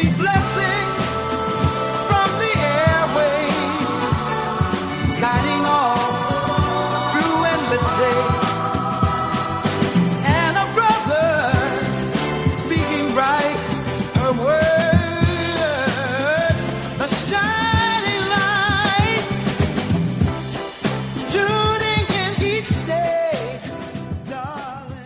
sweet blessings from the airwaves, guiding all through endless days. And our brothers speaking bright words, a shining light, tuning in each day, darling.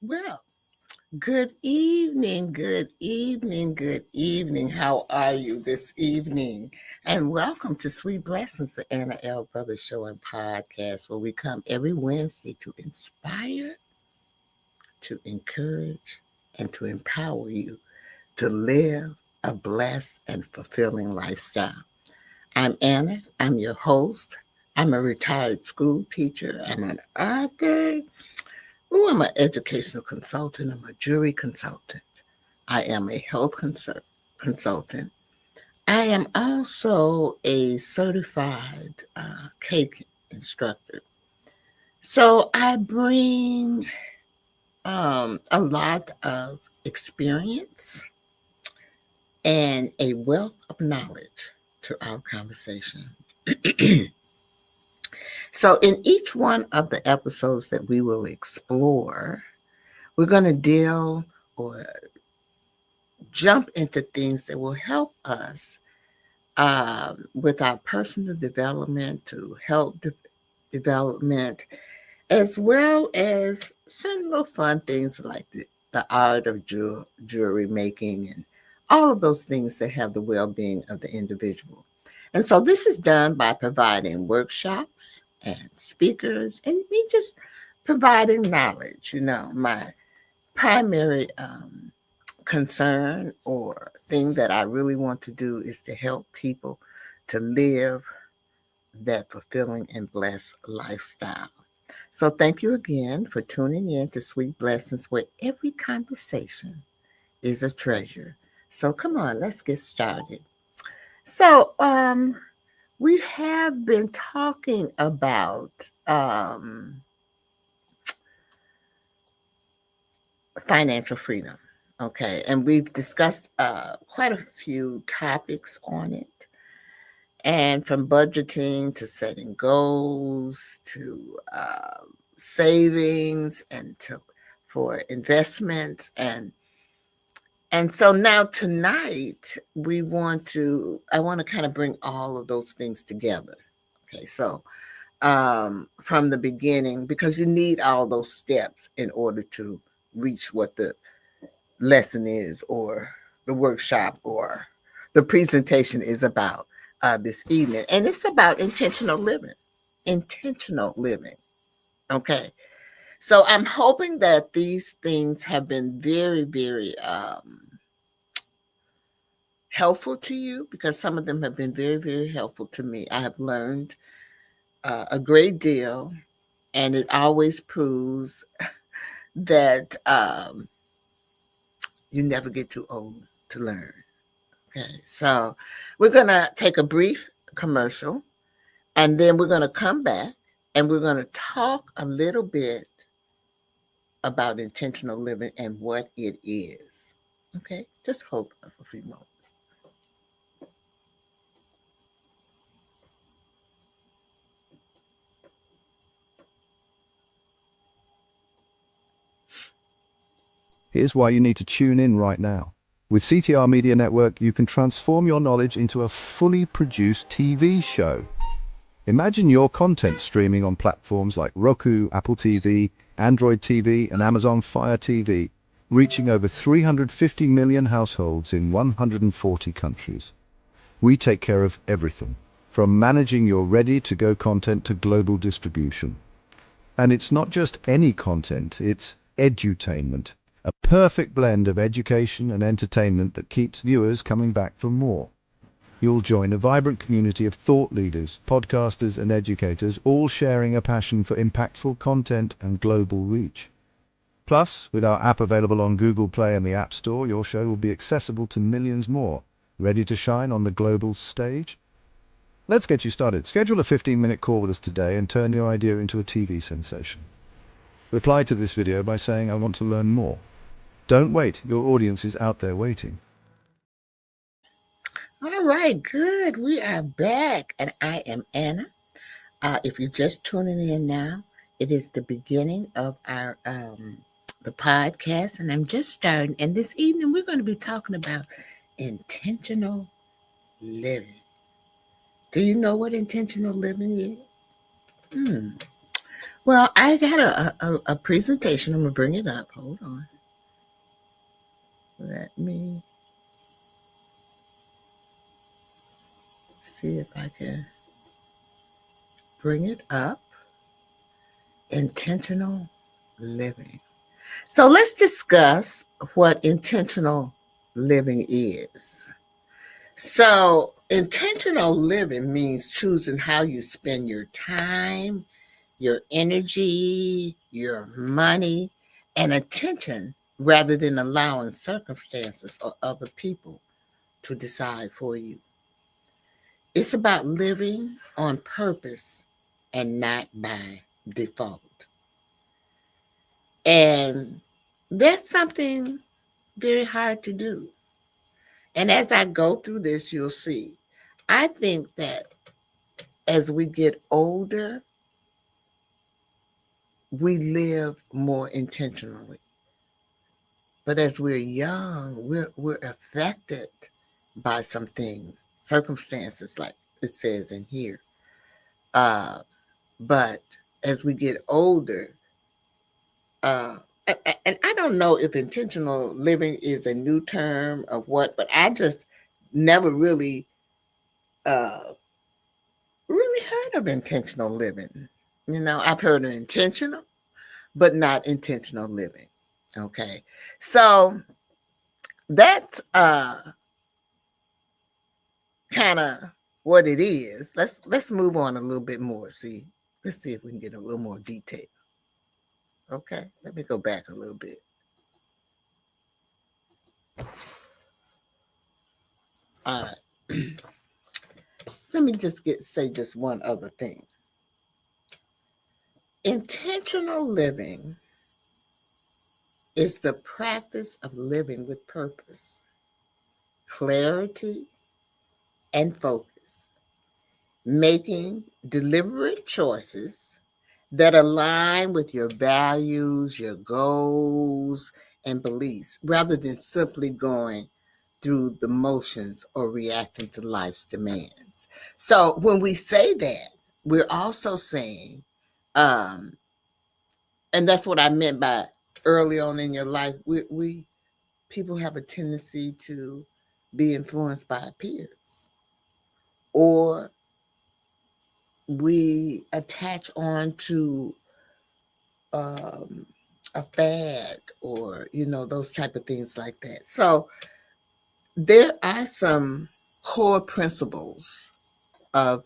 Well, good evening, good evening, good evening. How are you this evening? And welcome to Sweet Blessings, the Anna L. Brothers Show and Podcast, where we come every Wednesday to inspire, to encourage, and to empower you to live a blessed and fulfilling lifestyle. I'm Anna. I'm your host. I'm a retired school teacher. I'm an author. I'm an educational consultant. I'm a jury consultant. I am a health consultant. I am also a certified cake instructor. So I bring a lot of experience and a wealth of knowledge to our conversation. So, in each one of the episodes that we will explore, we're going to deal or jump into things that will help us with our personal development, to health development, as well as some little fun things like the art of jewelry making and all of those things that have the well-being of the individual. And so this is done by providing workshops and speakers and me just providing knowledge. My primary concern or thing that I really want to do is to help people to live that fulfilling and blessed lifestyle. So thank you again for tuning in to Sweet Blessings, where every conversation is a treasure. So come on, let's get started. So we have been talking about financial freedom. Okay, and we've discussed quite a few topics on it, and from budgeting to setting goals to savings and to for investments and so now tonight I want to kind of bring all of those things together. Okay, so from the beginning, because you need all those steps in order to reach what the lesson is or the workshop or the presentation is about this evening. And it's about intentional living. Intentional living. Okay. So I'm hoping that these things have been very, very helpful to you, because some of them have been very, very helpful to me. I have learned a great deal, and it always proves that you never get too old to learn. Okay, so we're going to take a brief commercial, and then we're going to come back and we're going to talk a little bit about intentional living and what it is. Okay, just hold on for a few moments. Here's why you need to tune in right now. With CTR Media Network, you can transform your knowledge into a fully produced TV show. Imagine your content streaming on platforms like Roku, Apple TV, Android TV, and Amazon Fire TV, reaching over 350 million households in 140 countries. We take care of everything, from managing your ready-to-go content to global distribution. And it's not just any content, it's edutainment, a perfect blend of education and entertainment that keeps viewers coming back for more. You'll join a vibrant community of thought leaders, podcasters, and educators, all sharing a passion for impactful content and global reach. Plus, with our app available on Google Play and the App Store, your show will be accessible to millions more, ready to shine on the global stage. Let's get you started. Schedule a 15-minute call with us today and turn your idea into a TV sensation. Reply to this video by saying, "I want to learn more." Don't wait. Your audience is out there waiting. All right, good. We are back, and I am Anna. If you're just tuning in now, it is the beginning of our the podcast, and I'm just starting. And this evening, we're going to be talking about intentional living. Do you know what intentional living is? Well, I got a presentation. I'm going to bring it up. Hold on. Let me see if I can bring it up. Intentional living. So let's discuss what intentional living is. So, intentional living means choosing how you spend your time, your energy, your money, and attention rather than allowing circumstances or other people to decide for you. It's about living on purpose and not by default. And that's something very hard to do. And as I go through this, you'll see. I think that as we get older, we live more intentionally. But as we're young, we're affected by some things, circumstances, like it says in here. But as we get older, and I don't know if intentional living is a new term or what, but I just never uh, really heard of intentional living. I've heard of intentional, but not intentional living. Okay. So that's kind of what it is. Let's move on a little bit more. Let's see if we can get a little more detail. Okay. Let me go back a little bit. All right. Let me just say just one other thing. Intentional living is the practice of living with purpose, clarity, and focus, making deliberate choices that align with your values, your goals, and beliefs, rather than simply going through the motions or reacting to life's demands. So when we say that, we're also saying, um, and that's what I meant by early on in your life, we people have a tendency to be influenced by peers, or we attach on to um, a fad, or those type of things like that. So there are some core principles of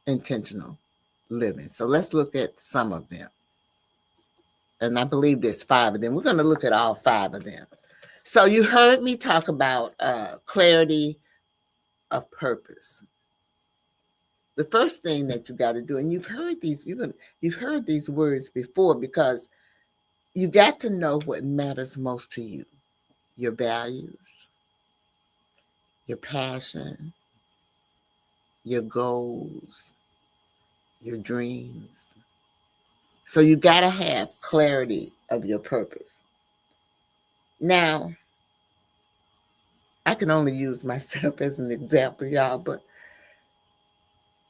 intentional living. So let's look at some of them. And I believe there's 5 of them. We're going to look at all 5 of them. So you heard me talk about clarity of purpose. The first thing that you got to do, and you've heard these words before, because you got to know what matters most to you. your values, your passion, your goals, your dreams. So you got to have clarity of your purpose. Now, I can only use myself as an example, y'all, but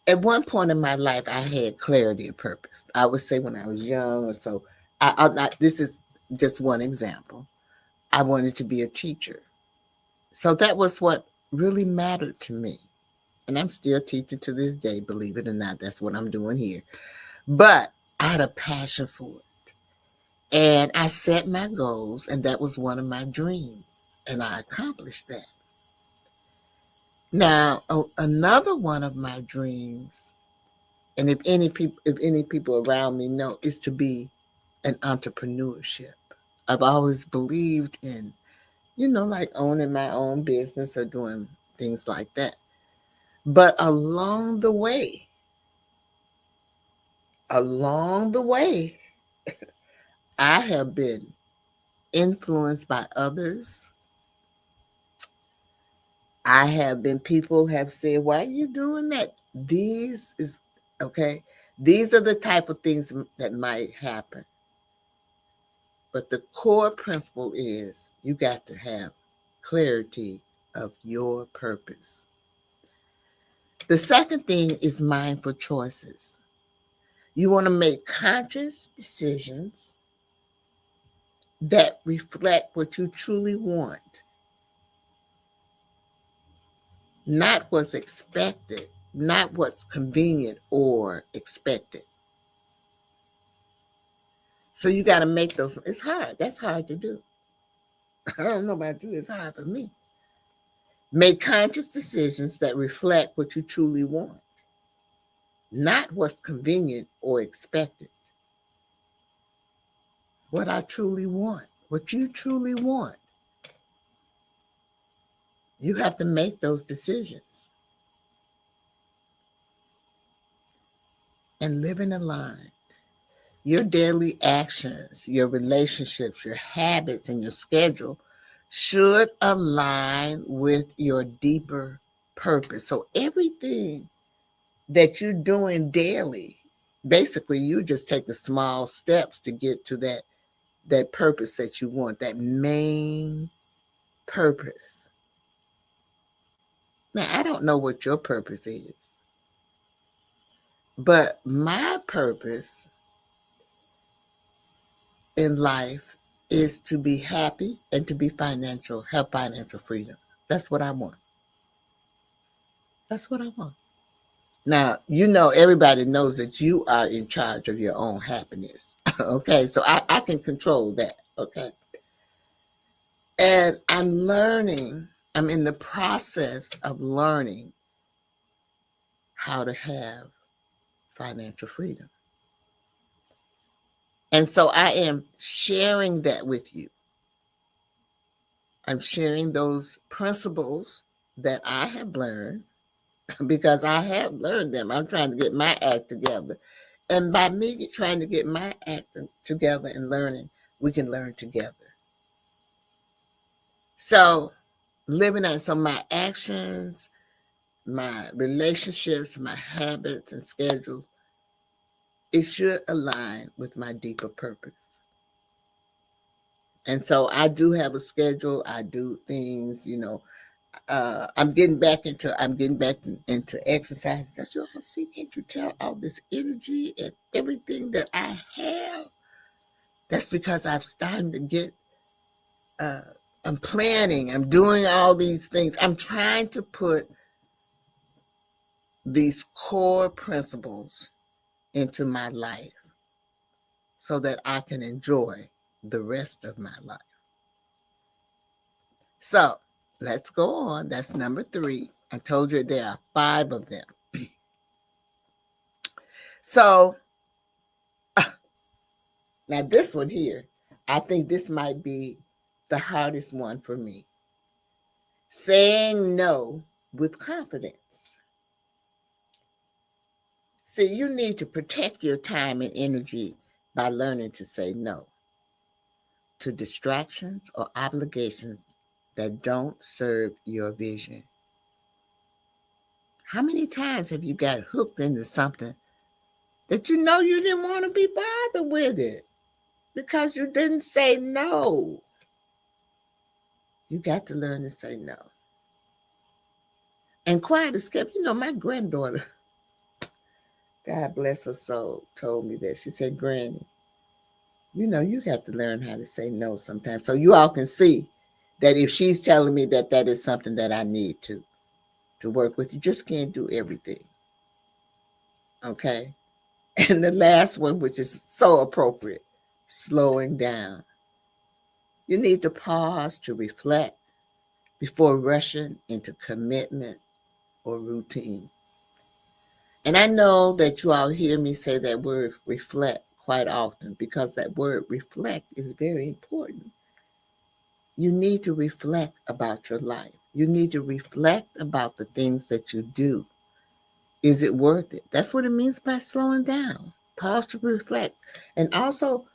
at one point in my life, I had clarity of purpose. I would say when I was young or so. I'm not, this is just one example. I wanted to be a teacher. So that was what really mattered to me. And I'm still teaching to this day, believe it or not. That's what I'm doing here. But I had a passion for it. And I set my goals, and that was one of my dreams. And I accomplished that. Now, another one of my dreams, and if any people around me know, is to be an entrepreneurship. I've always believed in, like owning my own business or doing things like that. But along the way, I have been influenced by others. I have been, people have said, why are you doing that? Okay. These are the type of things that might happen. But the core principle is you got to have clarity of your purpose. The second thing is mindful choices. You want to make conscious decisions that reflect what you truly want, not what's expected, not what's convenient or expected. So you got to make those. It's hard. That's hard to do. I don't know about you. It's hard for me. Make conscious decisions that reflect what you truly want, not what's convenient or expected. What I truly want, what you truly want. You have to make those decisions and live in a line. Your daily actions, your relationships, your habits, and your schedule should align with your deeper purpose. So everything that you're doing daily, basically you just take the small steps to get to that purpose that you want, that main purpose. Now, I don't know what your purpose is, but my purpose in life is to be happy and to be have financial freedom. That's what I want. That's what I want. Now, everybody knows that you are in charge of your own happiness. Okay, so I can control that. Okay. And I'm in the process of learning how to have financial freedom. And so I am sharing that with you. I'm sharing those principles that I have learned because I have learned them. I'm trying to get my act together. And by me trying to get my act together and learning, we can learn together. So, so my actions, my relationships, my habits and schedules, it should align with my deeper purpose. And so I do have a schedule. I do things, I'm getting back into exercise. Don't you all see? Can't you tell all this energy and everything that I have? That's because I've started to get. I'm planning. I'm doing all these things. I'm trying to put these core principles into my life so that I can enjoy the rest of my life. So let's go on. That's number 3. I told you there are 5 of them. So now this one here, I think this might be the hardest one for me. Saying no with confidence. See, you need to protect your time and energy by learning to say no. to distractions or obligations that don't serve your vision. How many times have you got hooked into something that you know you didn't want to be bothered with it because you didn't say no? You got to learn to say no. And quiet escape, my granddaughter, God bless her soul, told me that. She said, Granny, you have to learn how to say no sometimes. So you all can see that if she's telling me that that is something that I need to work with, you just can't do everything. Okay? And the last one, which is so appropriate, slowing down. You need to pause to reflect before rushing into commitment or routine. And I know that you all hear me say that word reflect quite often because that word reflect is very important. You need to reflect about your life. You need to reflect about the things that you do. Is it worth it? That's what it means by slowing down. Pause to reflect. And also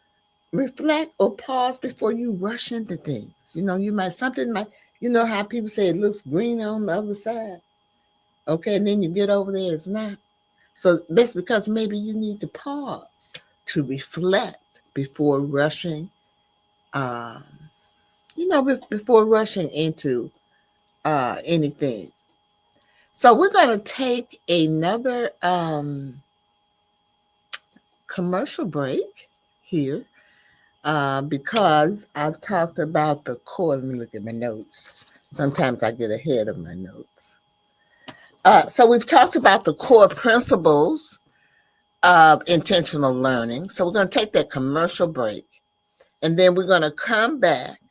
reflect or pause before you rush into things. Something might, how people say it looks green on the other side. Okay, and then you get over there, it's not. So that's because maybe you need to pause to reflect before rushing, before rushing into anything. So we're going to take another commercial break here because I've talked about the core. Let me look at my notes. Sometimes I get ahead of my notes. So we've talked about the core principles of intentional learning. So we're going to take that commercial break, and then we're going to come back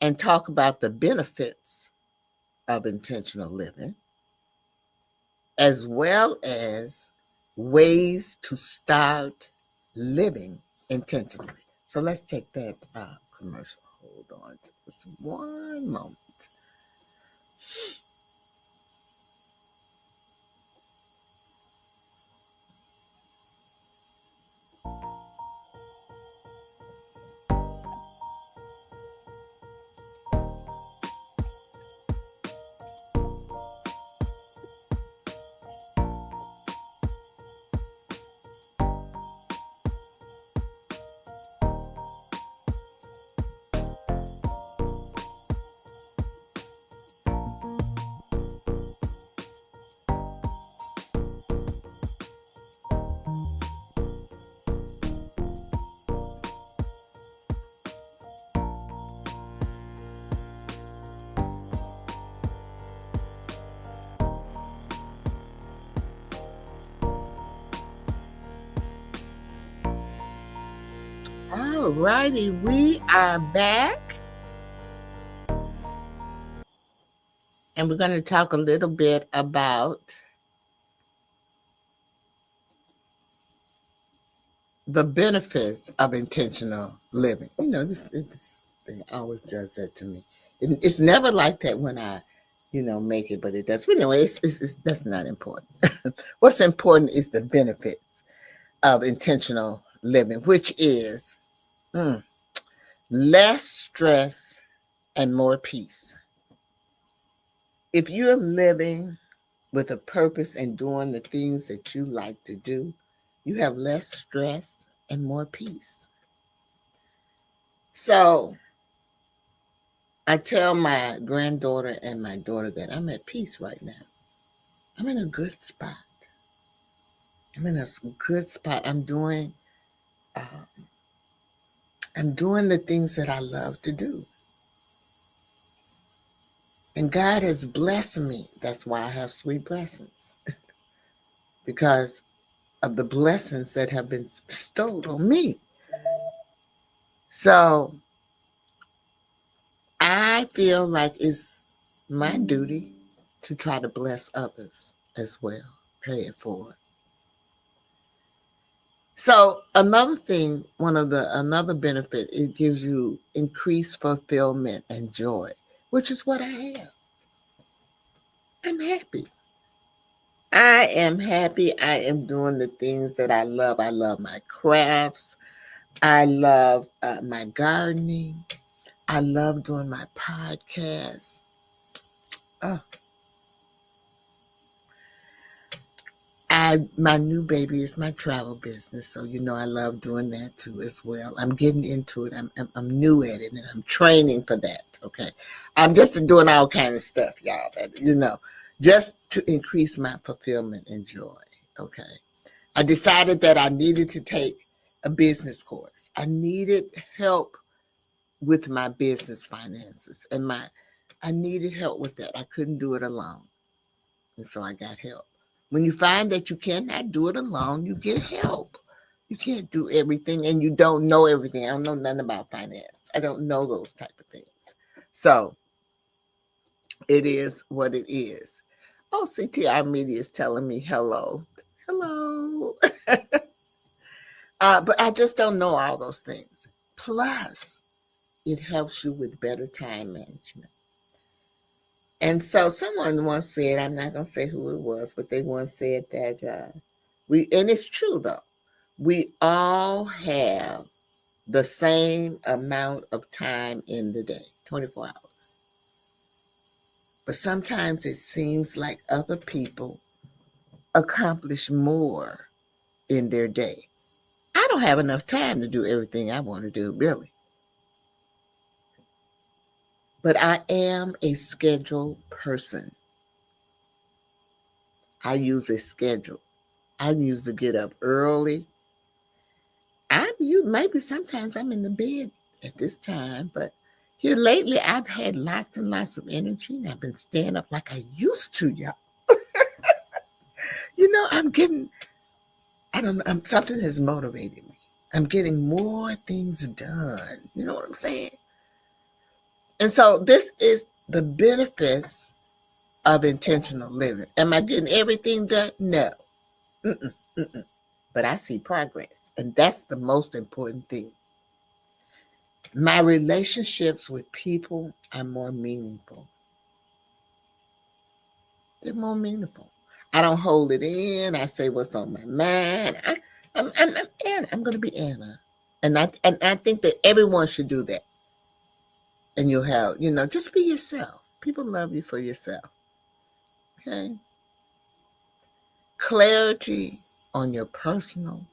and talk about the benefits of intentional living, as well as ways to start living intentionally. So let's take that commercial. Hold on just one moment. All righty, we are back. And we're going to talk a little bit about the benefits of intentional living. This thing always does that to me. It's never like that when I, make it, but it does. But anyway, that's not important. What's important is the benefits of intentional living, which is less stress and more peace. If you're living with a purpose and doing the things that you like to do, you have less stress and more peace. So I tell my granddaughter and my daughter that I'm at peace right now. I'm in a good spot. I'm in a good spot. I'm doing the things that I love to do. And God has blessed me. That's why I have sweet blessings. Because of the blessings that have been bestowed on me. So I feel like it's my duty to try to bless others as well, pay it forward. So another thing, another benefit, it gives you increased fulfillment and joy, which is what I have. I'm happy. I am happy. I am doing the things that I love. I love my crafts. I love my gardening. I love doing my podcast. Oh, my new baby is my travel business, so I love doing that too as well. I'm getting into it. I'm new at it, and I'm training for that. Okay, I'm just doing all kind of stuff, y'all. That just to increase my fulfillment and joy. Okay, I decided that I needed to take a business course. I needed help with my business finances, and I needed help with that. I couldn't do it alone, and so I got help. When you find that you cannot do it alone, you get help. You can't do everything, and you don't know everything. I don't know nothing about finance. I don't know those type of things. So it is what it is. Oh, CTR Media is telling me hello. Hello. But I just don't know all those things. Plus, it helps you with better time management. And so someone once said, I'm not going to say who it was, but they once said that and it's true though, we all have the same amount of time in the day, 24 hours. But sometimes it seems like other people accomplish more in their day. I don't have enough time to do everything I want to do, really. But I am a scheduled person. I use a schedule. I usually get up early. Maybe sometimes I'm in the bed at this time, but here lately I've had lots and lots of energy, and I've been staying up like I used to, y'all. I'm getting. I don't know. Something has motivated me. I'm getting more things done. You know what I'm saying? And so this is the benefits of intentional living. Am I getting everything done? No. Mm-mm, mm-mm. But I see progress, and that's the most important thing. My relationships with people are more meaningful. They're more meaningful. I don't hold it in. I say what's on my mind. I'm Anna. I'm going to be Anna, and I think that everyone should do that. And you'll have, just be yourself. People love you for yourself. Okay. Clarity on your personal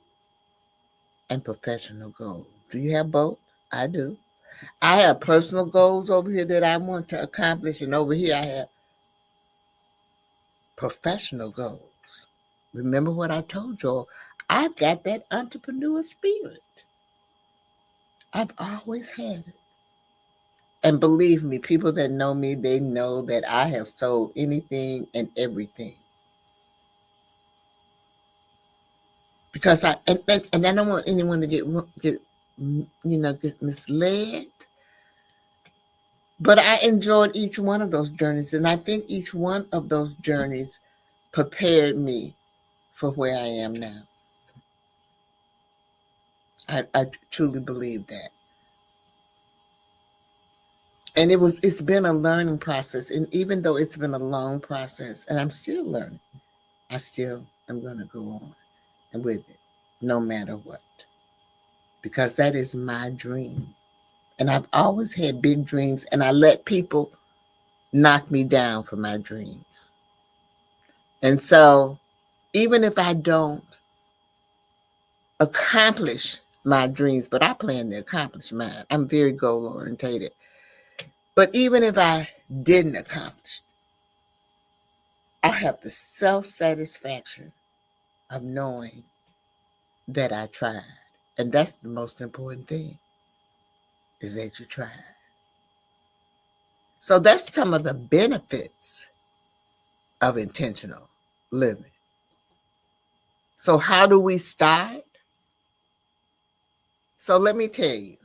and professional goals. Do you have both? I do. I have personal goals over here that I want to accomplish, and over here I have professional goals. Remember what I told y'all? I've got that entrepreneur spirit. I've always had it. And believe me, people that know me, they know that I have sold anything and everything. Because and I don't want anyone to get misled. But I enjoyed each one of those journeys, and I think each one of those journeys prepared me for where I am now. I truly believe that. And it's been a learning process. And even though it's been a long process, and I'm still learning, I still am going to go on and with it, no matter what. Because that is my dream. And I've always had big dreams, and I let people knock me down for my dreams. And so even if I don't accomplish my dreams, but I plan to accomplish mine. I'm very goal orientated. But even if I didn't accomplish, I have the self satisfaction of knowing that I tried. And that's the most important thing, is that you tried. So that's some of the benefits of intentional living. So how do we start? So let me tell you,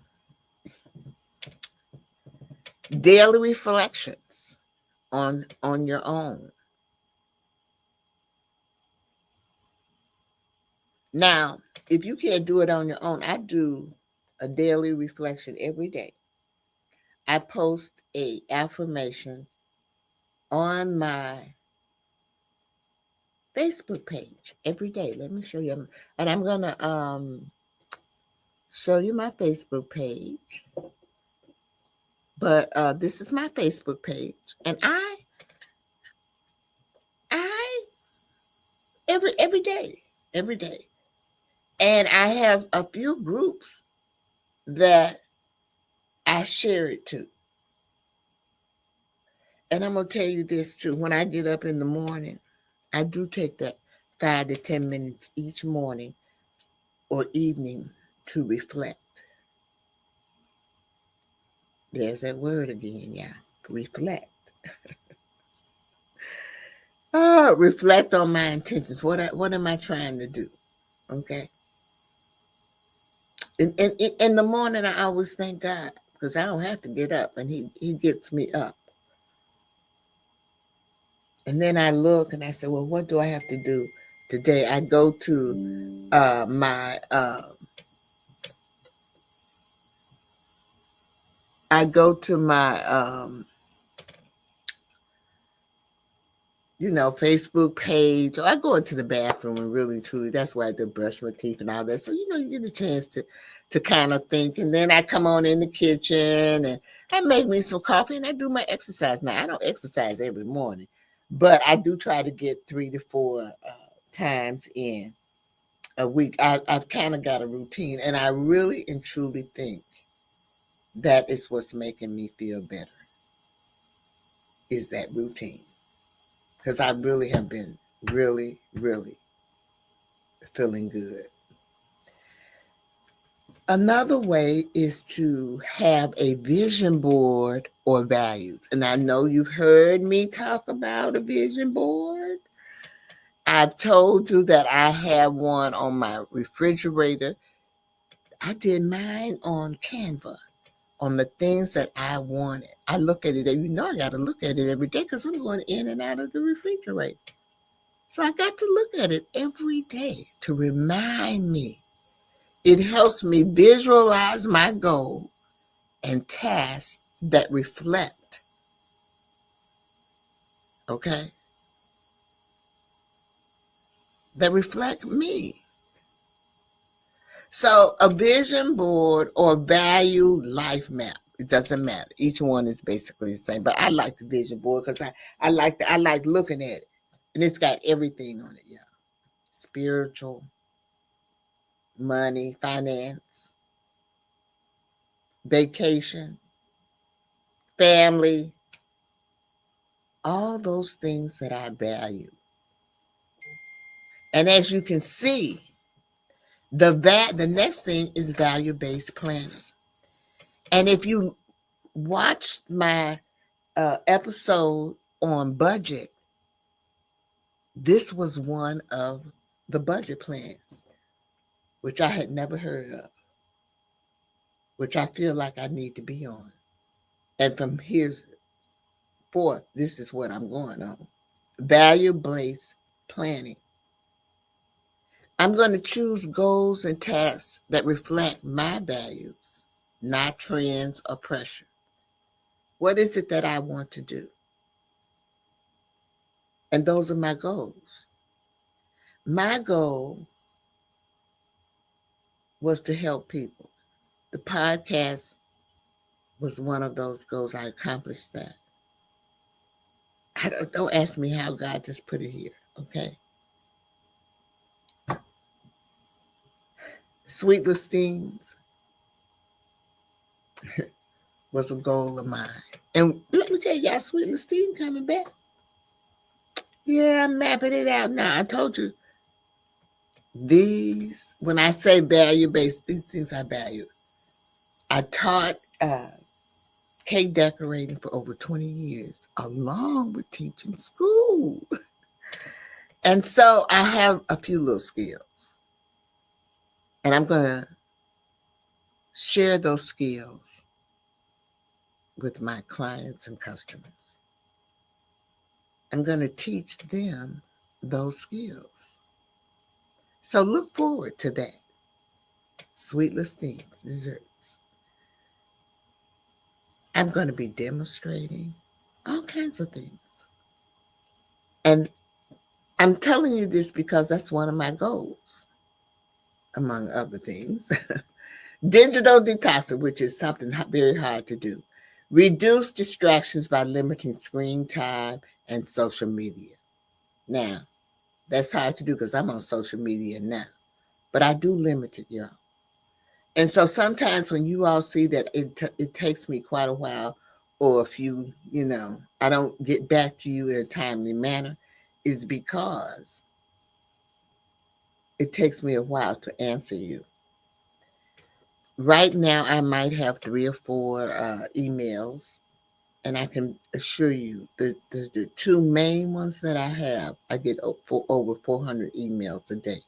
daily reflections on your own. Now, if you can't do it on your own, I do a daily reflection every day. I post a affirmation on my Facebook page every day. Let me show you. And I'm gonna show you my Facebook page. But this is my Facebook page, and I every day, and I have a few groups that I share it to. And I'm gonna tell you this too. When I get up in the morning, I do take that 5 to 10 minutes each morning or evening to reflect. There's that word again, yeah. Reflect. Reflect on my intentions. What am I trying to do? Okay. In the morning, I always thank God because I don't have to get up, and He gets me up. And then I look and I say, well, what do I have to do today? I go to my Facebook page, or I go into the bathroom and really truly, that's why I do brush my teeth and all that. So, you get a chance to kind of think. And then I come on in the kitchen and I make me some coffee and I do my exercise. Now, I don't exercise every morning, but I do try to get 3 to 4 times in a week. I've kind of got a routine, and I really and truly think that is what's making me feel better, is that routine. Because I really have been really, really feeling good. Another way is to have a vision board or values. And I know you've heard me talk about a vision board. I've told you that I have one on my refrigerator. I did mine on Canva, on the things that I wanted. I look at it, I got to look at it every day because I'm going in and out of the refrigerator. So I got to look at it every day to remind me. It helps me visualize my goal and tasks that reflect, okay? That reflect me. So a vision board or value life map, it doesn't matter. Each one is basically the same, but I like the vision board because I like looking at it. And it's got everything on it, yeah. Spiritual, money, finance, vacation, family, all those things that I value. And as you can see, the next thing is value-based planning. And if you watched my episode on budget, this was one of the budget plans, which I had never heard of, which I feel like I need to be on. And from here forth, this is what I'm going on. Value-based planning. I'm going to choose goals and tasks that reflect my values, not trends or pressure. What is it that I want to do? And those are my goals. My goal was to help people. The podcast was one of those goals. I accomplished that. Don't ask me how. God just put it here, okay? Sweet Listines was a goal of mine. And let me tell y'all, Sweet Listine coming back. Yeah, I'm mapping it out now. I told you, when I say value-based, these things I value. I taught cake decorating for over 20 years, along with teaching school. And so I have a few little skills. And I'm going to share those skills with my clients and customers. I'm going to teach them those skills. So look forward to that. Sweet Listines, desserts. I'm going to be demonstrating all kinds of things. And I'm telling you this because that's one of my goals, among other things. Digital detoxing, which is something very hard to do. Reduce distractions by limiting screen time and social media. Now, that's hard to do because I'm on social media now, but I do limit it, y'all. And so sometimes when you all see that it takes me quite a while, or if I don't get back to you in a timely manner, is because it takes me a while to answer you. Right now, I might have 3 or 4 emails, and I can assure you the 2 main ones that I have, I get over 400 emails a day.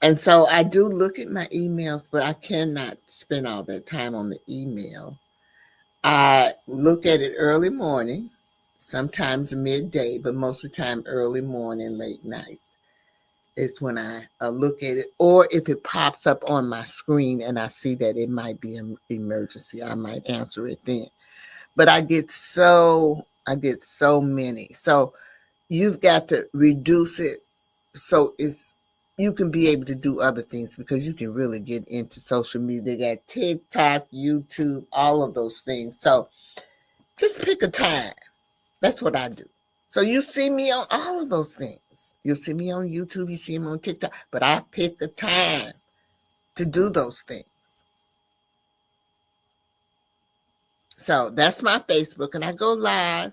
And so I do look at my emails, but I cannot spend all that time on the email. I look at it early morning, sometimes midday, but most of the time early morning, late night is when I look at it. Or if it pops up on my screen and I see that it might be an emergency, I might answer it then. But I get so many. So you've got to reduce it so you can be able to do other things, because you can really get into social media. They got TikTok, YouTube, all of those things. So just pick a time. That's what I do. So you see me on all of those things. You'll see me on YouTube, you see me on TikTok, but I pick a time to do those things. So that's my Facebook, and I go live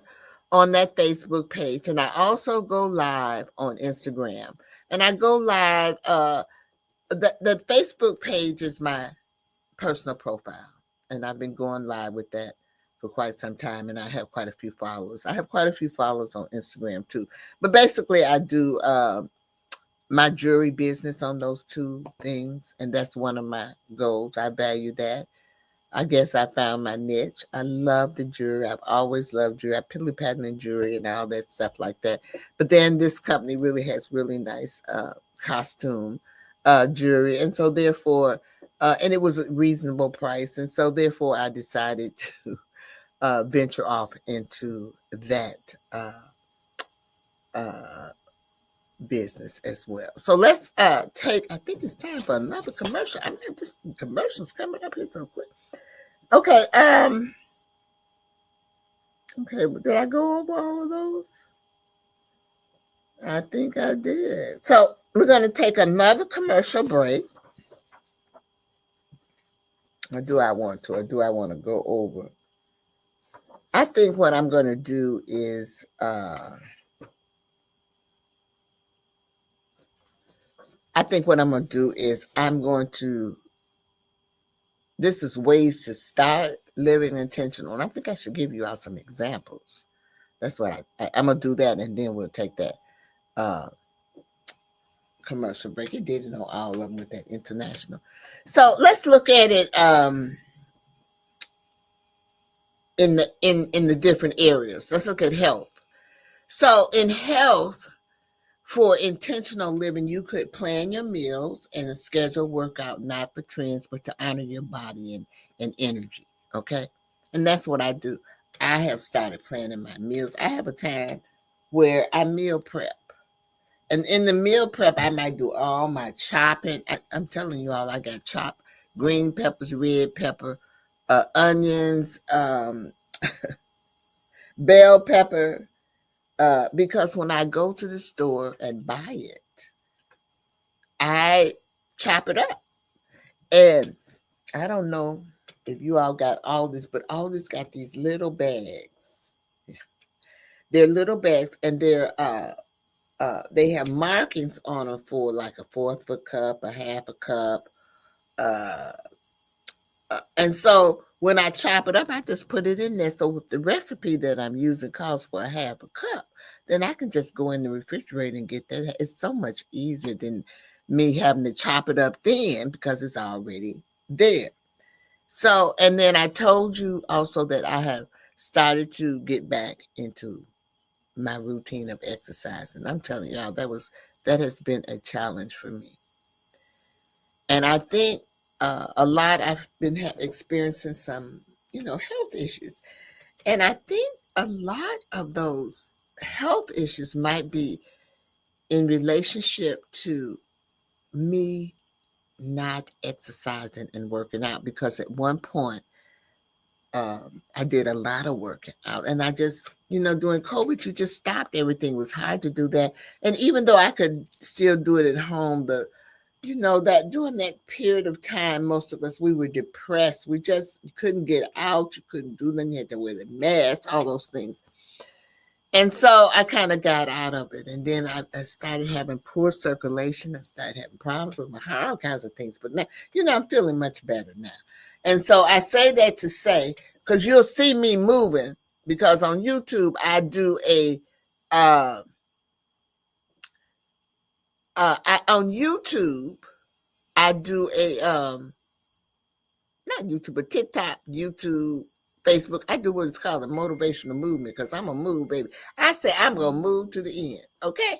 on that Facebook page, and I also go live on Instagram, and I go live. The Facebook page is my personal profile, and I've been going live with that for quite some time, and I have quite a few followers. I have quite a few followers on Instagram too, but basically I do my jewelry business on those 2 things, and that's one of my goals. I value that. I guess I found my niche. I love the jewelry. I've always loved jewelry. I piddly pattern in jewelry and all that stuff like that. But then this company really has really nice costume jewelry, and so therefore, and it was a reasonable price, and so therefore I decided to venture off into that business as well. So let's take. I think it's time for another commercial. I mean, this commercial's coming up here so quick. Okay. Okay. Did I go over all of those? I think I did. So we're going to take another commercial break. Or do I want to? Or do I want to go over? I think what I'm going to do is this is ways to start living intentional. And I think I should give you all some examples. That's what I'm going to do that, and then we'll take that commercial break. It didn't know all of them with that international. So let's look at it in the different areas. Let's look at health. So in health, for intentional living, you could plan your meals and a schedule workout, not for trends, but to honor your body and energy. Okay. And that's what I do. I have started planning my meals. I have a time where I meal prep. And in the meal prep, I might do all my chopping. I'm telling you all, I got chopped green peppers, red pepper, onions, bell pepper, because when I go to the store and buy it, I chop it up. And I don't know if you all got all this, but all this got these little bags. They're little bags, and they have markings on them for like a 1/4 of a cup, a 1/2 a cup. And so when I chop it up, I just put it in there. So if the recipe that I'm using calls for a 1/2 a cup, then I can just go in the refrigerator and get that. It's so much easier than me having to chop it up then, because it's already there. So, and then I told you also that I have started to get back into my routine of exercise. And I'm telling y'all, that has been a challenge for me. And I think a lot I've been experiencing some, health issues. And I think a lot of those health issues might be in relationship to me not exercising and working out, because at one point I did a lot of working out, and I just, during COVID, you just stopped everything. It was hard to do that. And even though I could still do it at home, but that during that period of time, most of us, we were depressed. We just couldn't get out. You couldn't do nothing. You had to wear the mask, all those things. And so I kind of got out of it. And then I started having poor circulation. I started having problems with my heart, all kinds of things. But now, I'm feeling much better now. And so I say that to say, because you'll see me moving, because on YouTube, I do on YouTube, I do not YouTube, but TikTok, YouTube, Facebook. I do what it's called a motivational movement, because I'm a move, baby. I say I'm going to move to the end, okay?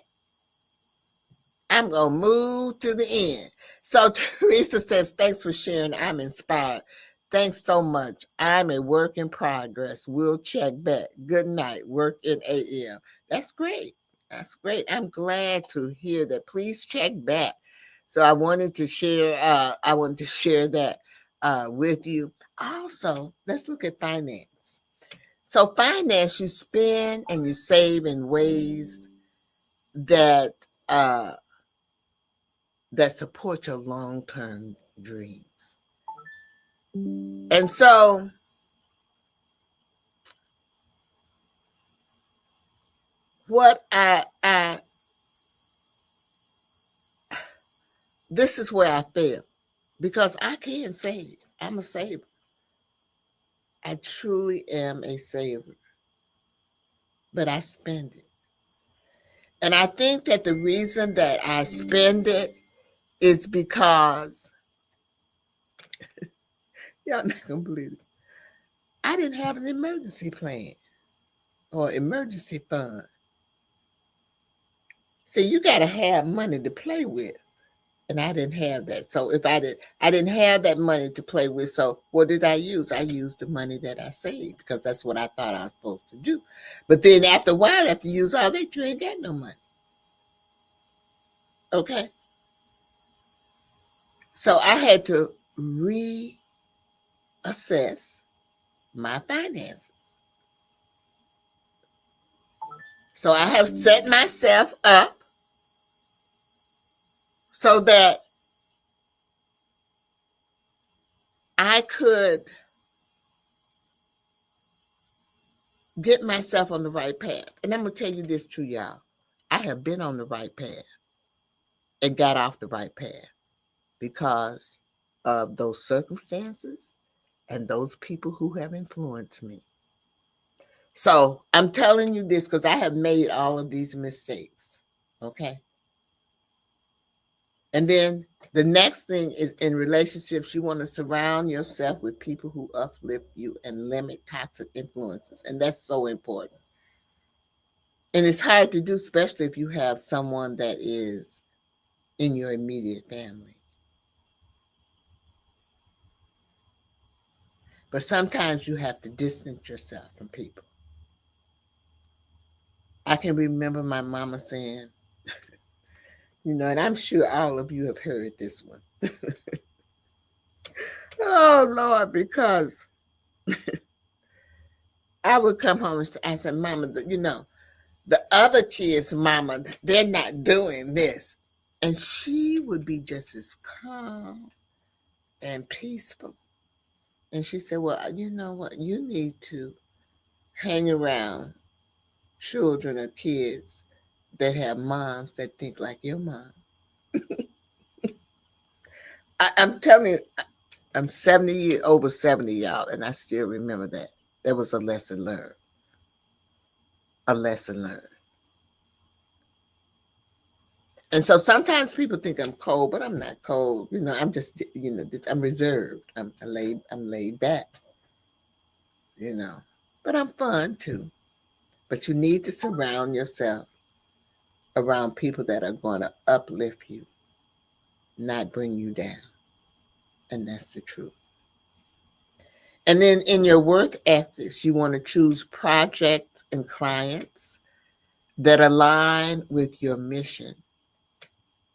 I'm going to move to the end. So Teresa says, thanks for sharing. I'm inspired. Thanks so much. I'm a work in progress. We'll check back. Good night. Work in AM. That's great. That's great. I'm glad to hear that. Please check back. So I wanted to share that with you. Also, let's look at finance. So finance, you spend and you save in ways that support your long-term dreams. And so what this is where I fail, because I can save. I'm a saver. I truly am a saver, but I spend it. And I think that the reason that I spend it is because, y'all not gonna believe it, I didn't have an emergency plan or emergency fund. See, you gotta have money to play with. And I didn't have that. So I didn't have that money to play with. So what did I use? I used the money that I saved, because that's what I thought I was supposed to do. But then after a while, after you use all that, you ain't got no money. Okay. So I had to reassess my finances. So I have set myself up so that I could get myself on the right path. And I'm going to tell you this too, y'all. I have been on the right path and got off the right path because of those circumstances and those people who have influenced me. So I'm telling you this because I have made all of these mistakes. Okay. And then the next thing is, in relationships, you want to surround yourself with people who uplift you and limit toxic influences. And that's so important. And it's hard to do, especially if you have someone that is in your immediate family. But sometimes you have to distance yourself from people. I can remember my mama saying, and I'm sure all of you have heard this one. Oh, Lord, because I would come home and I said, Mama, the other kids, Mama, they're not doing this. And she would be just as calm and peaceful. And she said, well, you know what? You need to hang around children or kids that have moms that think like your mom. I'm telling you, I'm over 70, y'all, and I still remember that. There was a lesson learned. A lesson learned. And so sometimes people think I'm cold, but I'm not cold. I'm just, I'm reserved. I'm laid back. But I'm fun too. But you need to surround yourself around people that are going to uplift you, not bring you down. And that's the truth. And then in your work ethics, you want to choose projects and clients that align with your mission.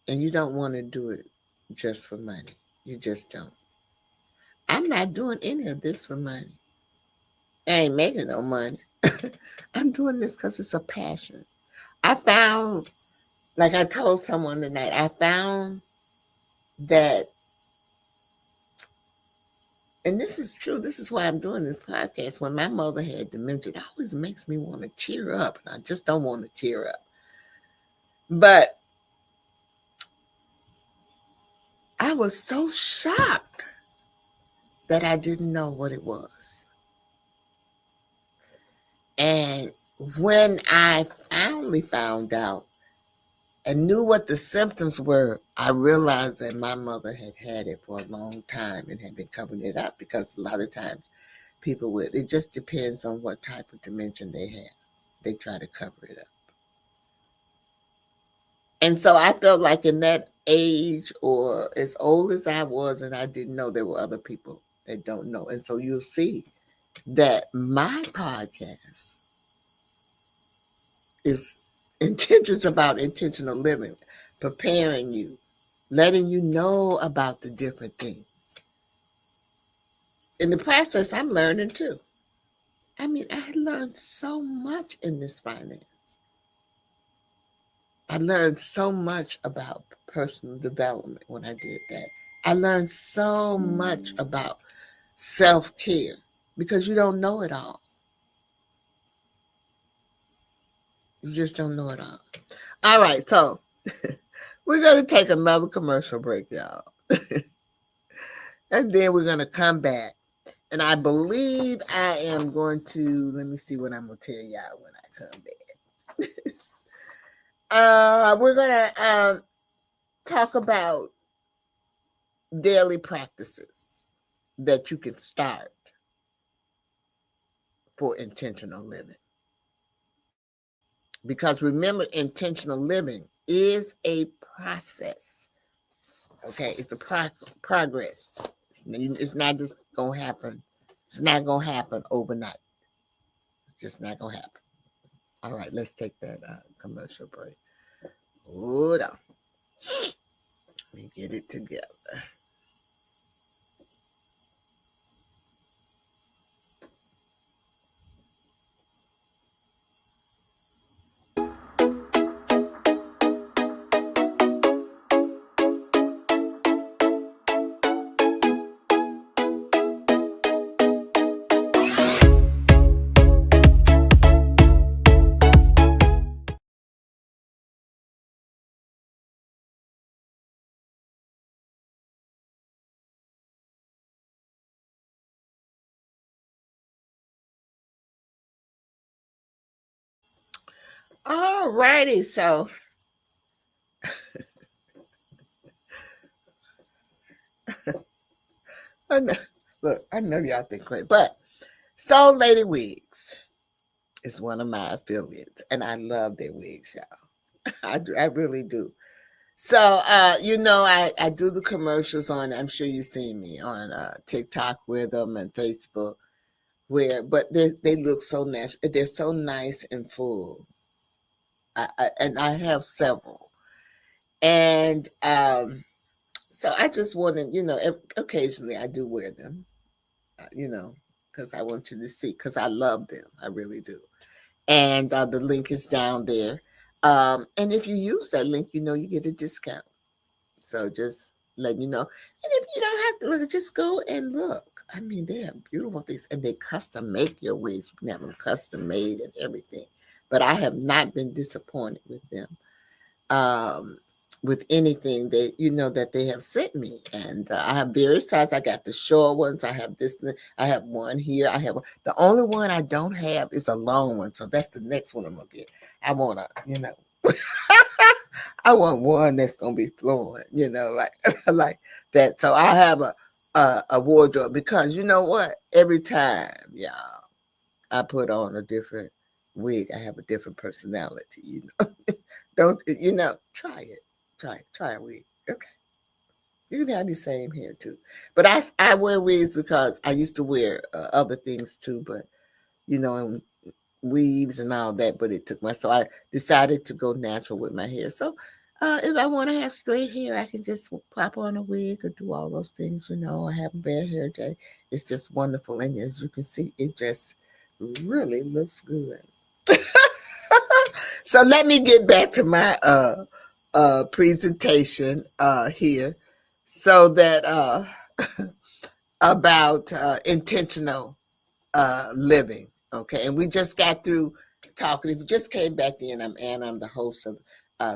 And you don't want to do it just for money. You just don't. I'm not doing any of this for money. I ain't making no money. I'm doing this because it's a passion. I found, like I told someone tonight, I found that, and this is true, this is why I'm doing this podcast. When my mother had dementia, it always makes me want to tear up, and I just don't want to tear up. But I was so shocked that I didn't know what it was. And when I finally found out and knew what the symptoms were, I realized that my mother had had it for a long time and had been covering it up, because a lot of times people would, it just depends on what type of dementia they have. They try to cover it up. And so I felt like in that age, or as old as I was, and I didn't know, there were other people that don't know. And so you'll see that my podcast is intentions about intentional living, preparing you, letting you know about the different things. In the process, I'm learning too. I mean, I learned so much in this finance. I learned so much about personal development when I did that. I learned so much about self-care, because you don't know it all. You just don't know it all. All right, so we're going to take another commercial break, y'all. And then we're going to come back. And I believe I am going to, let me see what I'm going to tell y'all when I come back. We're going to talk about daily practices that you can start for intentional living. Because remember, intentional living is a process. Okay, it's a progress. It's not just going to happen. It's not going to happen overnight. It's just not going to happen. All right, let's take that commercial break. Hold on. Let me get it together. All righty, so I know, look, I know y'all think great, but Soul Lady Wigs is one of my affiliates, and I love their wigs, y'all. I really do. So, I do the commercials on, I'm sure you've seen me on TikTok with them and Facebook, but they look so natural. They're so nice and full. And I have several. And so I just want to, occasionally I do wear them, because I want you to see, because I love them. I really do. And the link is down there. And if you use that link, you get a discount. So just letting you know. And if you don't have to look, just go and look. I mean, they have beautiful things, and they custom make your wigs. You can have them custom made and everything. But I have not been disappointed with them. With anything that they have sent me. And I have various sizes. I got the short ones. I have this. I have one here. The only one I don't have is a long one. So that's the next one I'm gonna get. I want I want one that's gonna be flowing, like like that. So I have a wardrobe, because you know what? Every time, y'all, I put on a different wig, I have a different personality. Don't try it. Try a wig. Okay. You can have the same hair too. But I wear wigs because I used to wear other things too, but and weaves and all that, but it took so I decided to go natural with my hair. So If I want to have straight hair, I can just pop on a wig or do all those things, I have red hair day. It's just wonderful. And as you can see, it just really looks good. So let me get back to my presentation here. So that about intentional living. Okay. And we just got through talking. If you just came back in, I'm Anna. I'm the host of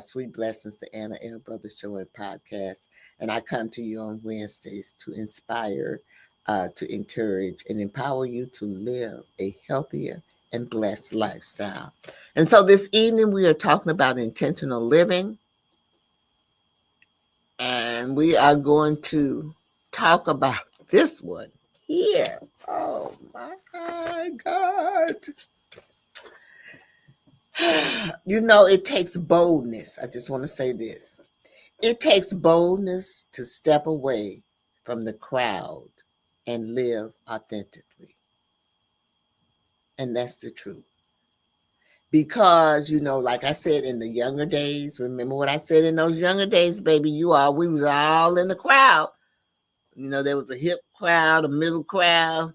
Sweet Blessings, the Anna L. Brothers Show and podcast. And I come to you on Wednesdays to inspire, to encourage, and empower you to live a healthier and blessed lifestyle. And so this evening we are talking about intentional living. And we are going to talk about this one here. Oh my God. It takes boldness. I just want to say this. It takes boldness to step away from the crowd and live authentically. And that's the truth. Because, like I said in the younger days, remember what I said in those younger days, baby, we was all in the crowd. There was a hip crowd, a middle crowd,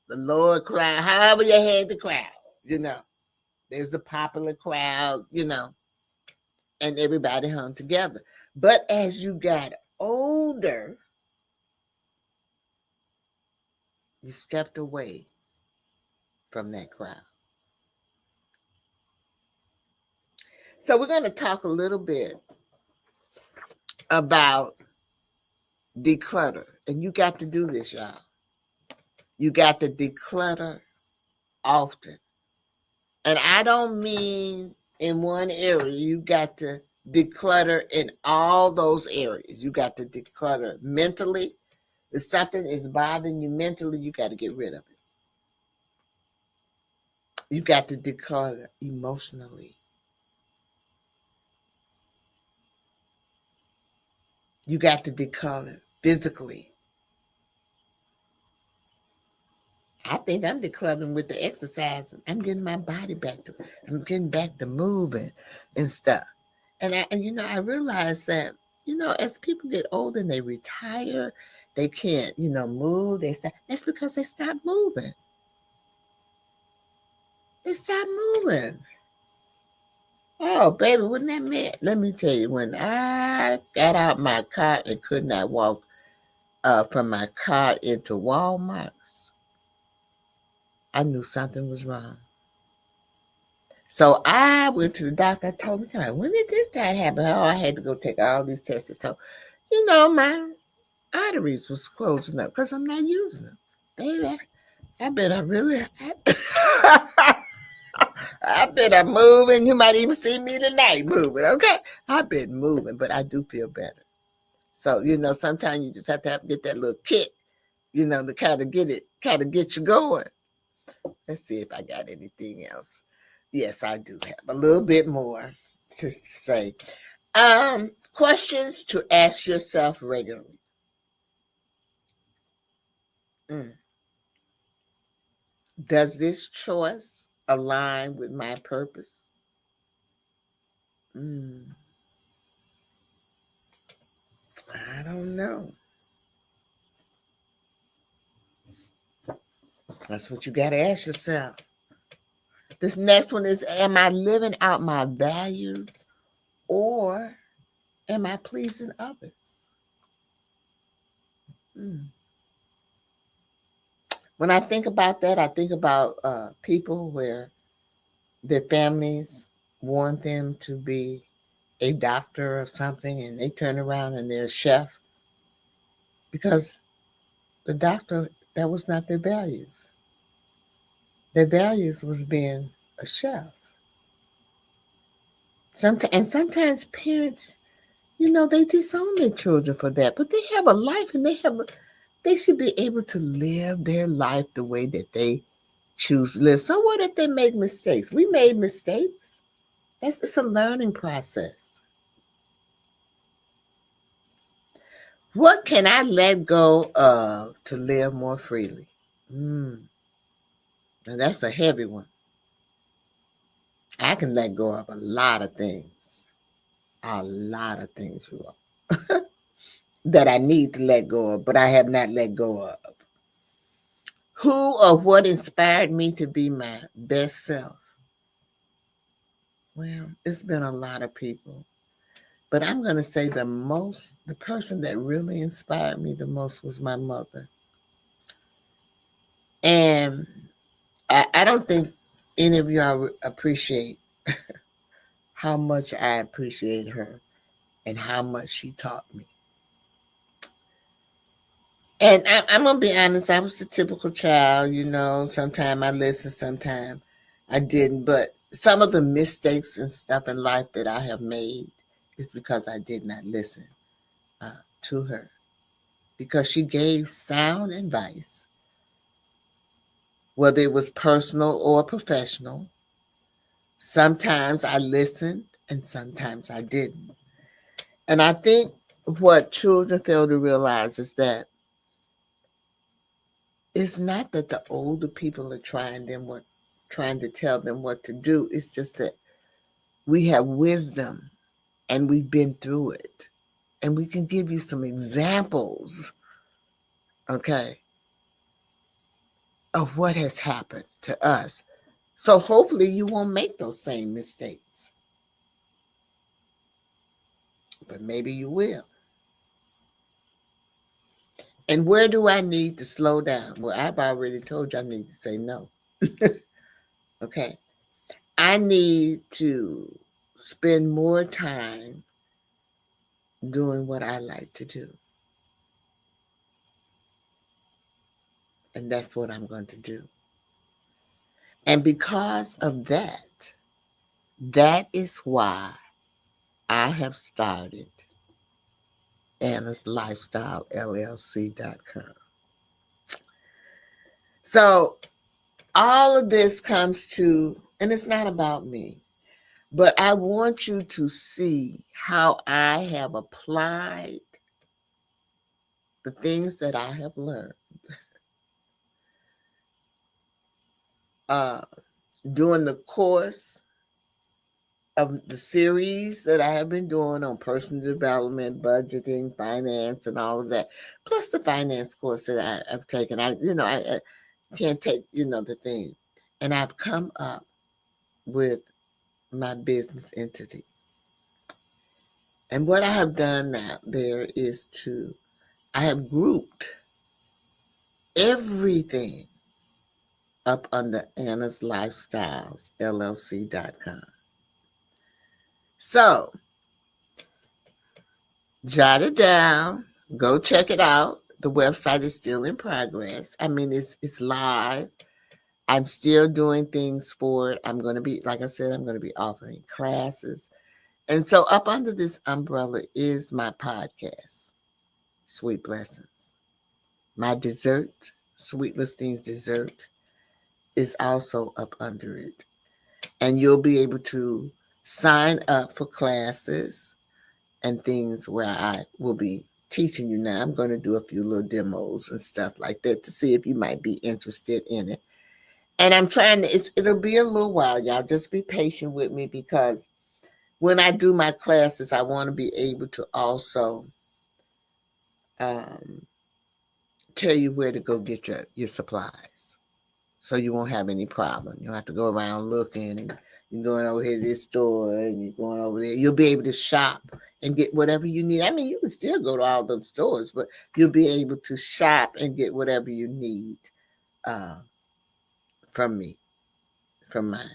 the lower crowd, however you had the crowd, There's the popular crowd, and everybody hung together. But as you got older, you stepped away from that crowd. So we're going to talk a little bit about declutter. And you got to do this, y'all. You got to declutter often. And I don't mean in one area. You got to declutter in all those areas. You got to declutter mentally. If something is bothering you mentally, you got to get rid of it. You got to declutter emotionally. You got to declutter physically. I think I'm decluttering with the exercise. I'm getting my body I'm getting back to moving and stuff. And I realize that, as people get older and they retire, they can't, move. That's because they stop moving. They stop moving. Oh, baby, wouldn't that mean? Let me tell you, when I got out my car and could not walk from my car into Walmart's, I knew something was wrong. So I went to the doctor. I told him, when did this start happening? Oh, I had to go take all these tests. So, my arteries was closing up because I'm not using them. Baby, I been moving. You might even see me tonight moving, okay? I've been moving, but I do feel better. So, sometimes you just have to get that little kick, to kind of get you going. Let's see if I got anything else. Yes, I do have a little bit more to say. Questions to ask yourself regularly. Does this choice align with my purpose? I don't know. That's what you got to ask yourself. This next one is, am I living out my values or am I pleasing others? When I think about that, I think about people where their families want them to be a doctor or something, and they turn around and they're a chef because the doctor, that was not their values. Their values was being a chef. Sometimes parents, they disown their children for that, but they have a life and they should be able to live their life the way that they choose to live. So what if they make mistakes? We made mistakes. It's a learning process. What can I let go of to live more freely? And that's a heavy one. I can let go of a lot of things. a lot of things wrong that I need to let go of, but I have not let go of. Who or what inspired me to be my best self? Well, it's been a lot of people, but I'm going to say the person that really inspired me the most was my mother. And I don't think any of y'all appreciate how much I appreciate her and how much she taught me. And I'm going to be honest, I was the typical child, Sometime I listened, sometime I didn't. But some of the mistakes and stuff in life that I have made is because I did not listen to her. Because she gave sound advice, whether it was personal or professional. Sometimes I listened and sometimes I didn't. And I think what children fail to realize is that it's not that the older people are trying to tell them what to do. It's just that we have wisdom and we've been through it. And we can give you some examples, okay, of what has happened to us. So hopefully you won't make those same mistakes. But maybe you will. And where do I need to slow down? Well, I've already told you I need to say no. Okay. I need to spend more time doing what I like to do. And that's what I'm going to do. And because of that, that is why I have started Anna's Lifestyle LLC.com. So all of this comes to, and it's not about me, but I want you to see how I have applied the things that I have learned during the course of the series that I have been doing on personal development, budgeting, finance, and all of that, plus the finance course that I've taken. I can't take, the thing. And I've come up with my business entity. And what I have done now there is I have grouped everything up under Anna's Lifestyles LLC.com. So jot it down, go check it out. The website is still in progress. I mean, it's live. I'm still doing things for it. I'm going to be, like I said, I'm going to be offering classes. And so up under this umbrella is my podcast, Sweet Blessings. My dessert, Sweet Listings Dessert, is also up under it. And you'll be able to sign up for classes and things where I will be teaching you now. I'm going to do a few little demos and stuff like that to see if you might be interested in it. And I'm trying to, it'll be a little while, y'all. Just be patient with me because when I do my classes, I want to be able to also tell you where to go get your supplies. So you won't have any problem. You don't have to go around looking and you're going over here to this store and you're going over there. You'll be able to shop and get whatever you need. I mean, you can still go to all those stores, but you'll be able to shop and get whatever you need from me, from my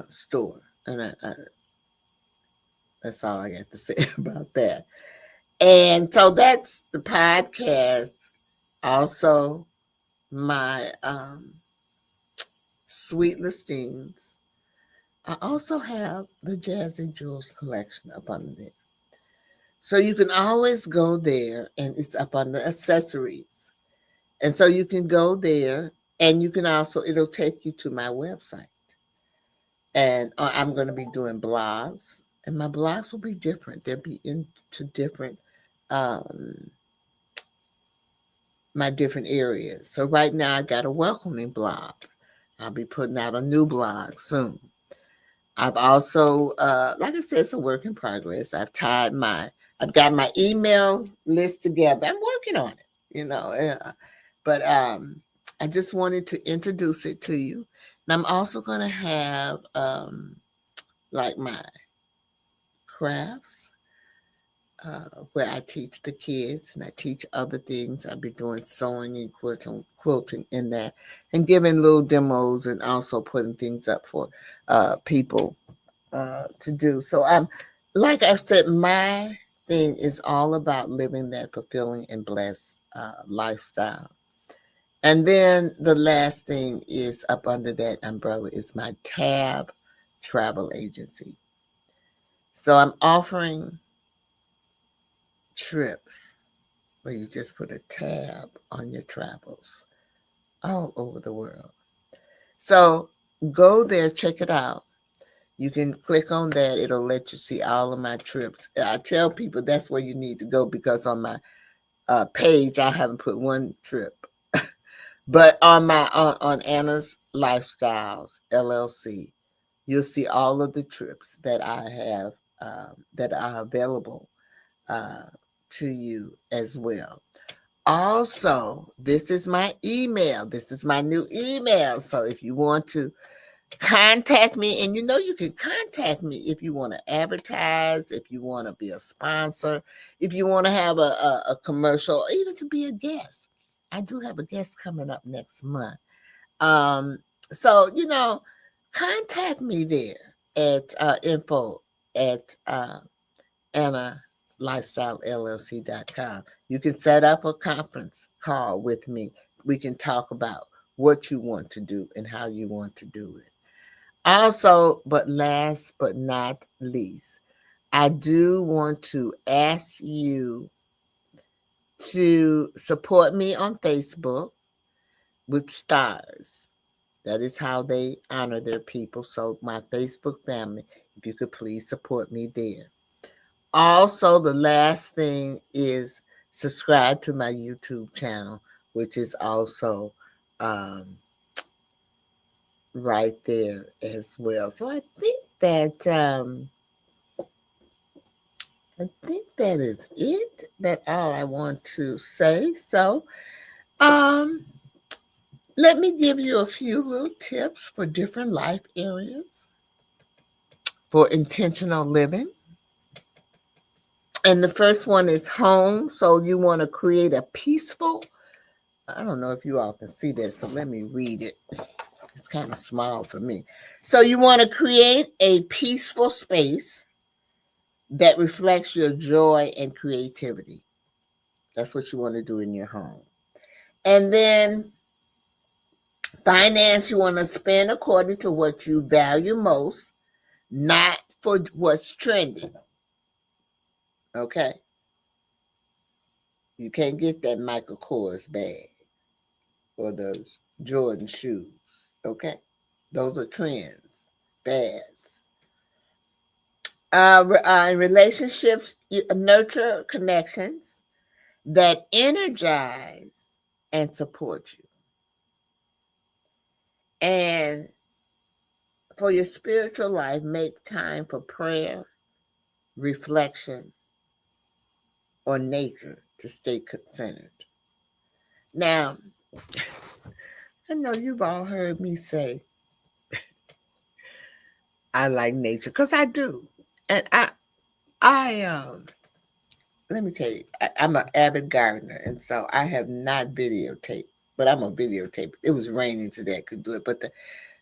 store. And that's all I got to say about that. And so that's the podcast. Also, my Sweet Listings. I also have the Jazzy Jewels collection up under there. So you can always go there and it's up on the accessories. And so you can go there and you can also, it'll take you to my website. And I'm going to be doing blogs and my blogs will be different. They'll be into different, my different areas. So right now I got a welcoming blog. I'll be putting out a new blog soon. I've also, like I said, it's a work in progress. I've got my email list together. I'm working on it, but I just wanted to introduce it to you. And I'm also going to have like my crafts where I teach the kids and I teach other things. I'll be doing sewing and quilting in that and giving little demos and also putting things up for people to do. So like I said, my thing is all about living that fulfilling and blessed lifestyle. And then the last thing is up under that umbrella is my Tab travel agency. So I'm offering trips where you just put a tab on your travels all over the world. So go there, check it out. You can click on that. It'll let you see all of my trips. I tell people that's where you need to go because on my page, I haven't put one trip. But on Anna's Lifestyles LLC, you'll see all of the trips that I have that are available uh, to you as well. Also, this is my email. This is my new email. So if you want to contact me, and you can contact me if you want to advertise, if you want to be a sponsor, if you want to have a commercial, or even to be a guest. I do have a guest coming up next month. Um, so, contact me there at info at AnnaLifestyleLLC.com. You can set up a conference call with me. We can talk about what you want to do and how you want to do it. Also, but last but not least, I do want to ask you to support me on Facebook with stars. That is how they honor their people. So, my Facebook family, if you could please support me there. Also, the last thing is subscribe to my YouTube channel, which is also right there as well. So I think that is it. That's all I want to say. So um let me give you a few little tips for different life areas for intentional living. And the first one is home. So you want to create a peaceful, I don't know if you all can see this, so let me read it. It's kind of small for me. So you want to create a peaceful space that reflects your joy and creativity. That's what you want to do in your home. And then finance, you want to spend according to what you value most, not for what's trending. Okay? You can't get that Michael Kors bag or those Jordan shoes. Okay? Those are trends, fads. In relationships, you nurture connections that energize and support you. And for your spiritual life, make time for prayer, reflection, or nature to stay centered. Now, I know you've all heard me say I like nature because I do, and I let me tell you, I'm an avid gardener, and so I have not videotaped, but I'm a videotape. It was raining today, I could do it, but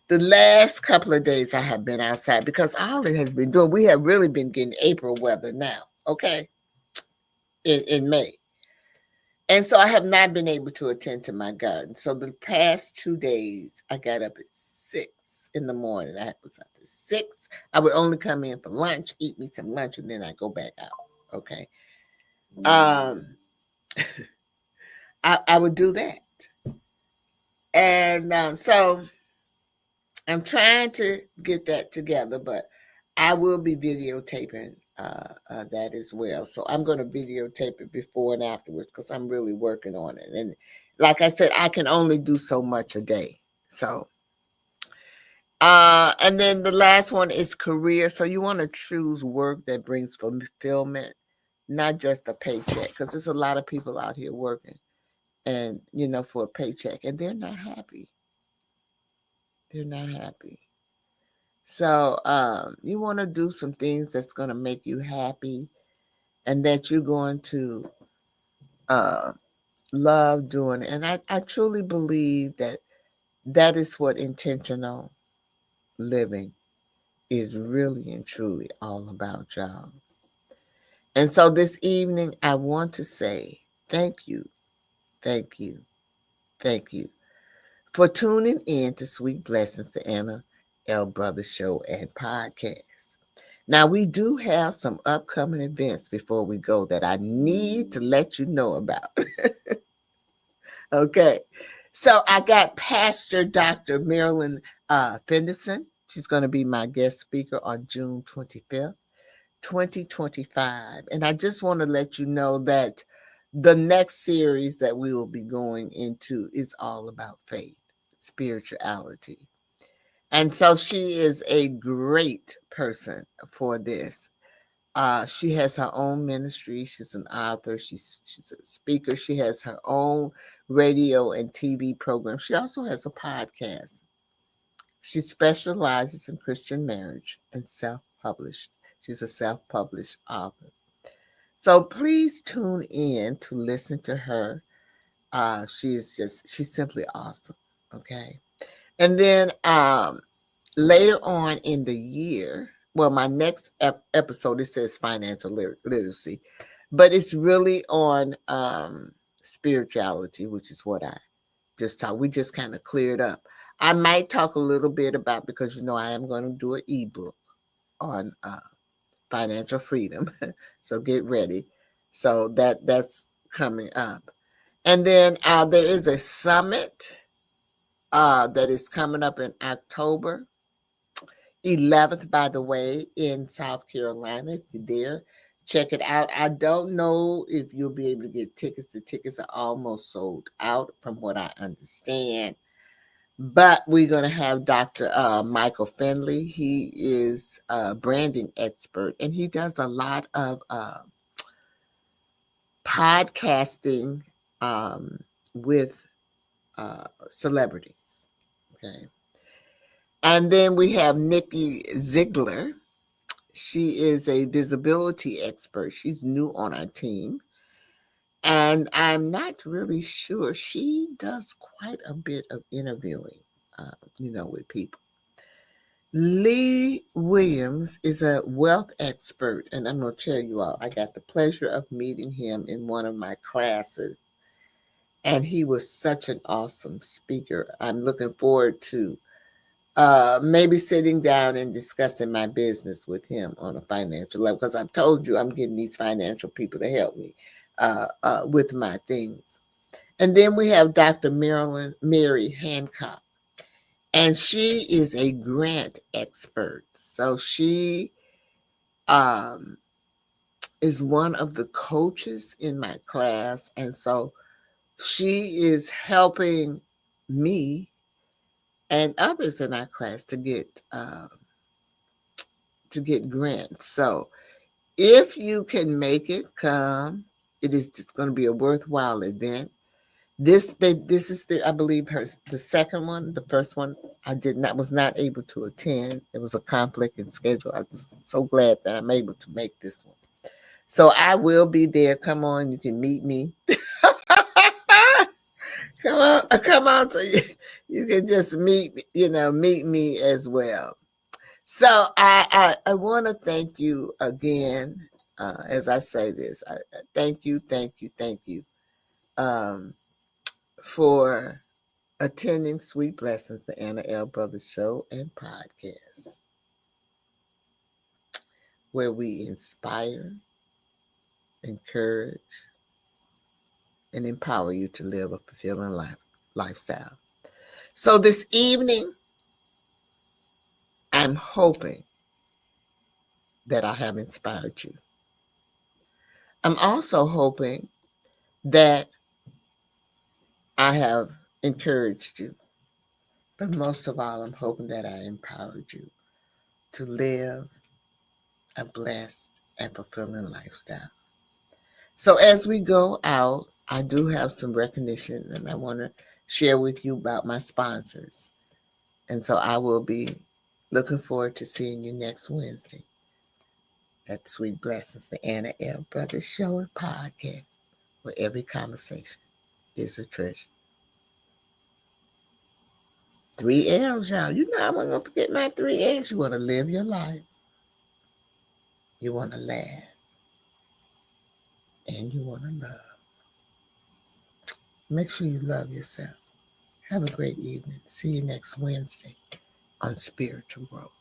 the last couple of days I have been outside because all it has been doing, we have really been getting April weather now, okay, in May. And so I have not been able to attend to my garden. So the past 2 days, I got up at 6 in the morning. I was up at 6. I would only come in for lunch, eat me some lunch, and then I go back out. Okay. Um, I would do that. And so I'm trying to get that together, but I will be videotaping that as well. So I'm going to videotape it before and afterwards because I'm really working on it. And like I said, I can only do so much a day. So, And then the last one is career. So you want to choose work that brings fulfillment, not just a paycheck, because there's a lot of people out here working and, for a paycheck, and they're not happy. They're not happy. So you want to do some things that's going to make you happy and that you're going to love doing. And I truly believe that is what intentional living is really and truly all about, y'all. And so this evening, I want to say thank you, thank you, thank you for tuning in to Sweet Blessings, the Anna L. Brothers Show and Podcast. Now, we do have some upcoming events before we go that I need to let you know about. Okay. So I got Pastor Dr. Marilyn Fenderson. She's going to be my guest speaker on June 25th. 2025. And I just want to let you know that the next series that we will be going into is all about faith, spirituality. And so she is a great person for this. She has her own ministry. She's an author. She's a speaker. She has her own radio and TV program. She also has a podcast. She specializes in Christian marriage and self-published. She's a self-published author. So please tune in to listen to her. She's simply awesome. Okay. And then later on in the year, well, my next episode, it says financial literacy, but it's really on spirituality, which is what I just talked. We just kind of cleared up. I might talk a little bit about, because I am going to do an ebook on financial freedom. So get ready. So that's coming up. And then there is a summit that is coming up in October 11th, by the way, in South Carolina. If you're there, check it out. I don't know if you'll be able to get tickets. The tickets are almost sold out from what I understand. But we're going to have Dr. Michael Finley. He is a branding expert, and he does a lot of podcasting with celebrities. Okay. And then we have Nikki Ziegler. She is a visibility expert. She's new on our team. And I'm not really sure. She does quite a bit of interviewing, with people. Lee Williams is a wealth expert, and I'm going to tell you all, I got the pleasure of meeting him in one of my classes, and he was such an awesome speaker. I'm looking forward to maybe sitting down and discussing my business with him on a financial level, because I've told you I'm getting these financial people to help me with my things. And then we have Dr. Mary Hancock, and she is a grant expert. So she is one of the coaches in my class, and so she is helping me and others in our class to get grants. So if you can make it, come. It is just going to be a worthwhile event. This is I believe the second one. The first one I was not able to attend. It was a conflict in schedule. I'm just so glad that I'm able to make this one. So I will be there. Come on, you can meet me. Come on, so you can just meet me as well. So I want to thank you again. As I say this, I thank you for attending Sweet Blessings, the Anna L. Brothers Show and Podcast, where we inspire, encourage, and empower you to live a fulfilling lifestyle. So this evening, I'm hoping that I have inspired you. I'm also hoping that I have encouraged you. But most of all, I'm hoping that I empowered you to live a blessed and fulfilling lifestyle. So as we go out, I do have some recognition and I want to share with you about my sponsors. And so I will be looking forward to seeing you next Wednesday at Sweet Blessings, the Anna L. Brothers Show and Podcast, where every conversation is a treasure. 3 L's, y'all. You know I'm not going to forget my 3 L's. You want to live your life. You want to laugh. And you want to love. Make sure you love yourself. Have a great evening. See you next Wednesday on Spiritual Growth.